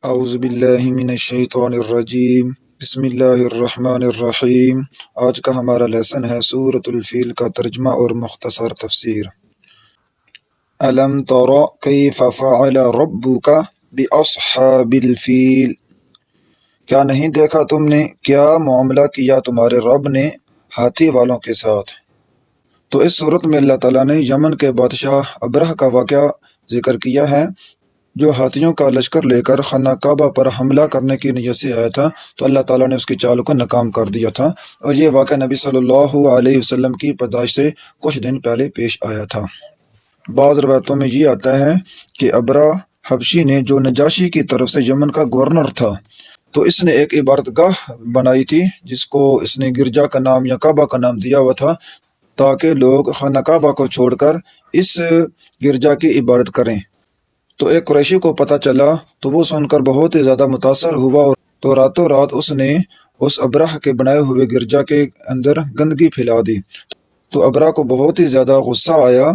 اعوذ باللہ من الشیطان الرجیم، بسم اللہ الرحمن الرحیم۔ آج کا ہمارا لیسن ہے سورۃ الفیل کا ترجمہ اور مختصر تفسیر۔ الم تر کیف فعل ربک باصحاب الفیل، کیا نہیں دیکھا تم نے کیا معاملہ کیا تمہارے رب نے ہاتھی والوں کے ساتھ۔ تو اس صورت میں اللہ تعالیٰ نے یمن کے بادشاہ ابرہ کا واقعہ ذکر کیا ہے، جو ہاتھیوں کا لشکر لے کر خانہ کعبہ پر حملہ کرنے کی نیت سے آیا تھا، تو اللہ تعالیٰ نے اس کی چال کو ناکام کر دیا تھا، اور یہ واقعہ نبی صلی اللہ علیہ وسلم کی پیدائش سے کچھ دن پہلے پیش آیا تھا۔ بعض روایتوں میں یہ آتا ہے کہ ابرہ حبشی نے، جو نجاشی کی طرف سے یمن کا گورنر تھا، تو اس نے ایک عبادت گاہ بنائی تھی جس کو اس نے گرجا کا نام یا کعبہ کا نام دیا ہوا تھا، تاکہ لوگ خانہ کعبہ کو چھوڑ کر اس گرجا کی عبادت کریں۔ تو ایک قریشی کو پتہ چلا تو وہ سن کر بہت ہی زیادہ متاثر ہوا، اور تو راتوں رات اس نے اس ابرہ کے بنائے ہوئے گرجا کے اندر گندگی پھیلا دی۔ تو ابرہ کو بہت ہی زیادہ غصہ آیا،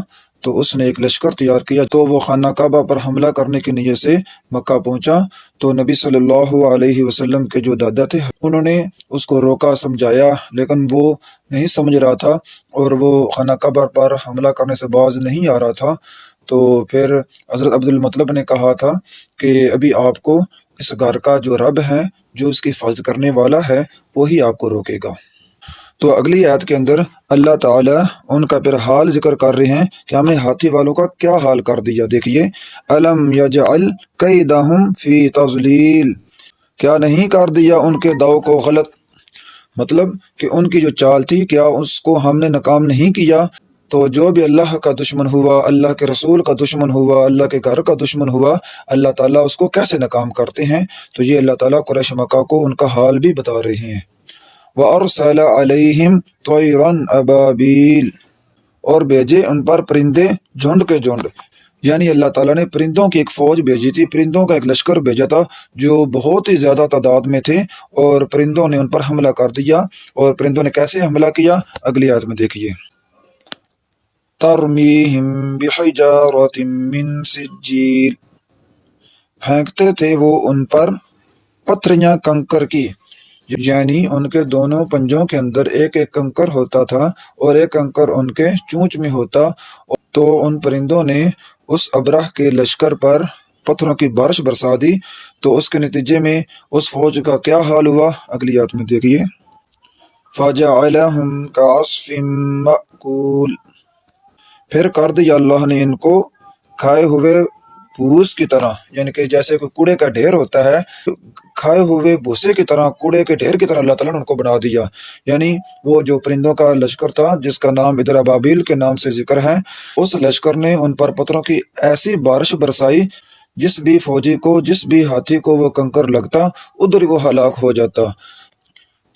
تو اس نے ایک لشکر تیار کیا، تو وہ خانہ کعبہ پر حملہ کرنے کی نیت سے مکہ پہنچا۔ تو نبی صلی اللہ علیہ وسلم کے جو دادا تھے، انہوں نے اس کو روکا، سمجھایا، لیکن وہ نہیں سمجھ رہا تھا، اور وہ خانہ کعبہ پر حملہ کرنے سے باز نہیں آ رہا تھا۔ تو پھر حضرت عبد المطلب نے کہا تھا کہ ابھی آپ کو اس گھر کا جو رب ہے، جو اس کی حفاظت کرنے والا ہے، وہی آپ کو روکے گا۔ تو اگلی آیت کے اندر اللہ تعالیٰ ان کا پھر حال ذکر کر رہے ہیں کہ ہم نے ہاتھی والوں کا کیا حال کر دیا۔ دیکھیے، الم یجعل کیدہم فی تضلیل، کیا نہیں کر دیا ان کے داؤ کو غلط، مطلب کہ ان کی جو چال تھی، کیا اس کو ہم نے ناکام نہیں کیا۔ تو جو بھی اللہ کا دشمن ہوا، اللہ کے رسول کا دشمن ہوا، اللہ کے گھر کا دشمن ہوا، اللہ تعالیٰ اس کو کیسے ناکام کرتے ہیں۔ تو یہ اللہ تعالیٰ قریش مکہ کو ان کا حال بھی بتا رہے ہیں۔ وَأَرْسَلَ عَلَيْهِمْ طَيْرًا أَبَابِيلَ، اور بھیجے ان پر پرندے جھنڈ کے جھنڈ، یعنی اللہ تعالیٰ نے پرندوں کی ایک فوج بھیجی تھی، پرندوں کا ایک لشکر بھیجا تھا جو بہت ہی زیادہ تعداد میں تھے، اور پرندوں نے ان پر حملہ کر دیا۔ اور پرندوں نے کیسے حملہ کیا، اگلی آیت میں دیکھیے۔ ترمیہم بحجارۃ من سجیل، پھینکتے تھے وہ ان پر پتھریاں کنکر کی، یعنی ان کے دونوں پنجوں کے اندر ایک ایک کنکر ہوتا تھا، اور ایک کنکر ان کے چونچ میں ہوتا۔ تو ان پرندوں نے اس ابرہ کے لشکر پر پتھروں کی بارش برسا دی، تو اس کے نتیجے میں اس فوج کا کیا حال ہوا، اگلی آیت میں دیکھیے۔ فَجَعَلَهُمْ كَعَصْفٍ مَأْكُولٍ، پھر کر دیا اللہ نے ان کو کھائے ہوئے بھوس کی طرح، یعنی کہ جیسے کوئی کوڑے کا ڈھیر ہوتا ہے، کھائے ہوئے بھوسے کی طرح، کوڑے کے ڈھیر کی طرح اللہ تعالیٰ نے ان کو بنا دیا۔ یعنی وہ جو پرندوں کا لشکر تھا، جس کا نام ادھر ابابیل کے نام سے ذکر ہے، اس لشکر نے ان پر پتھروں کی ایسی بارش برسائی، جس بھی فوجی کو، جس بھی ہاتھی کو وہ کنکر لگتا، ادھر وہ ہلاک ہو جاتا۔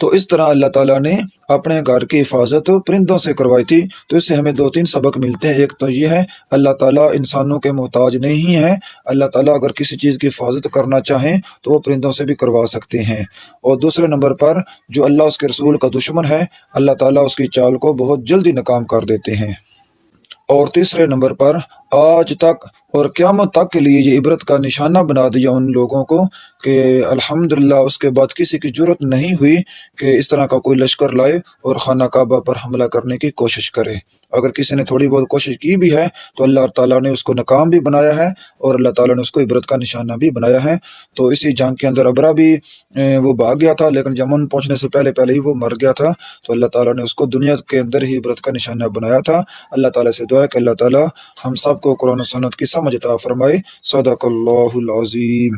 تو اس طرح اللہ تعالیٰ نے اپنے گھر کی حفاظت پرندوں سے کروائی تھی۔ تو اس سے ہمیں دو تین سبق ملتے ہیں۔ ایک تو یہ ہے، اللہ تعالیٰ انسانوں کے محتاج نہیں ہے، اللہ تعالیٰ اگر کسی چیز کی حفاظت کرنا چاہیں تو وہ پرندوں سے بھی کروا سکتے ہیں۔ اور دوسرے نمبر پر، جو اللہ اس کے رسول کا دشمن ہے، اللہ تعالیٰ اس کی چال کو بہت جلدی ناکام کر دیتے ہیں۔ اور تیسرے نمبر پر، آج تک اور قیامت تک کے لیے یہ عبرت کا نشانہ بنا دیا ان لوگوں کو کہ الحمدللہ اس کے بعد کسی کی جرت نہیں ہوئی کہ اس طرح کا کوئی لشکر لائے اور خانہ کعبہ پر حملہ کرنے کی کوشش کرے۔ اگر کسی نے تھوڑی بہت کوشش کی بھی ہے تو اللہ تعالیٰ نے اس کو ناکام بھی بنایا ہے، اور اللہ تعالیٰ نے اس کو عبرت کا نشانہ بھی بنایا ہے۔ تو اسی جنگ کے اندر ابرہ بھی وہ بھاگ گیا تھا، لیکن یمن پہنچنے سے پہلے ہی وہ مر گیا تھا۔ تو اللہ تعالیٰ نے اس کو دنیا کے اندر ہی عبرت کا نشانہ بنایا تھا۔ اللہ تعالیٰ سے دعا ہے کہ اللہ تعالیٰ ہم سب کو قرآن و سنت کی سمجھ عطا فرمائے۔ صدق اللہ العظیم۔